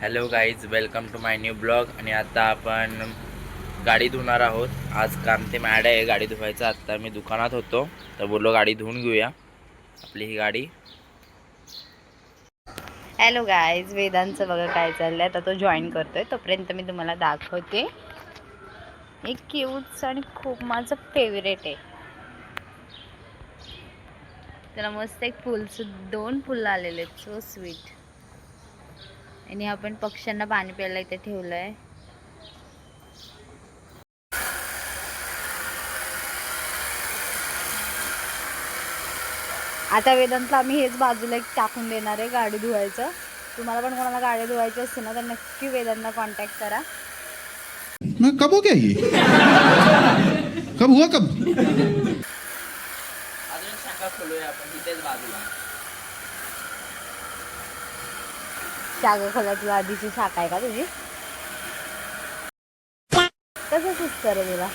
Hello guys, welcome to my new blog. आणि आता आपण गाडी धुणार आहोत. आज काम ते मॅड आहे गाडी धुवायचं. आता मी दुकानात होतो तर बोललो गाडी धुवून घेऊया आपली ही गाडी. हॅलो गाईज, वेदांचं बघा काय चाललंय. आता तो जॉईन करतोय, तोपर्यंत मी तुम्हाला दाखवते. एक क्यूट आणि खूप माझं फेवरेट आहे. त्याला मस्त एक दोन फुलं आलेले आहेत, सो स्वीट. आणि आपण पक्ष्यांना पाणी प्यायला इथे ठेवलंय. आता वेदांतला आम्ही हेच बाजूला एक टाकून देणार आहे गाडी धुवायचं. तुम्हाला पण कोणाला गाडी धुवायची असते ना तर नक्की वेदांना कॉन्टॅक्ट करा. कब हो गया ये? कब हुआ कब? अजून शाखा खोलूया आपण तिथेच बाजूला. शाखा खोलाची आधीची शाखा आहे का तुझी? कसं सुचतं रे तुला?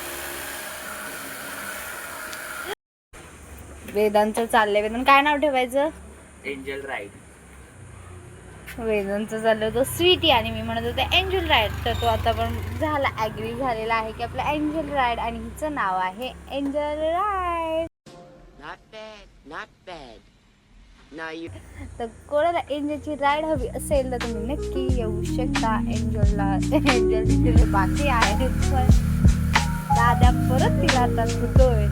वेदांचं चाललंय. वेदांत काय नाव ठेवायचं? Angel ride. वेदांचं चाललं होतं स्वीटी आणि मी म्हणत होते एंजल राईड. तर तो आता पण ॲग्री झालेला आहे की आपलं एंजल राईड, आणि हिचं नाव आहे angel ride. Not bad. Now you. तर कोणाला एंजलची राईड हवी असेल तर तुम्ही नक्की येऊ शकता एंजलला. एंजल तिथे बाकी आहे पण दादा परत तिला आता धुतोय.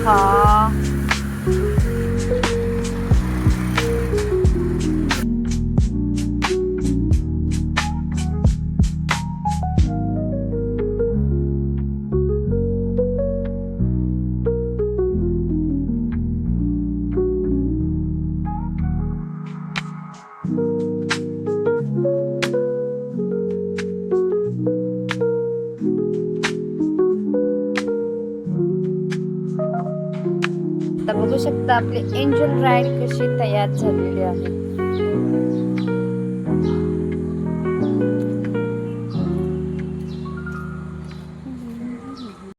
हा आता बघू शकता आपली एंजल राईड कशी तयार झालेली आहे.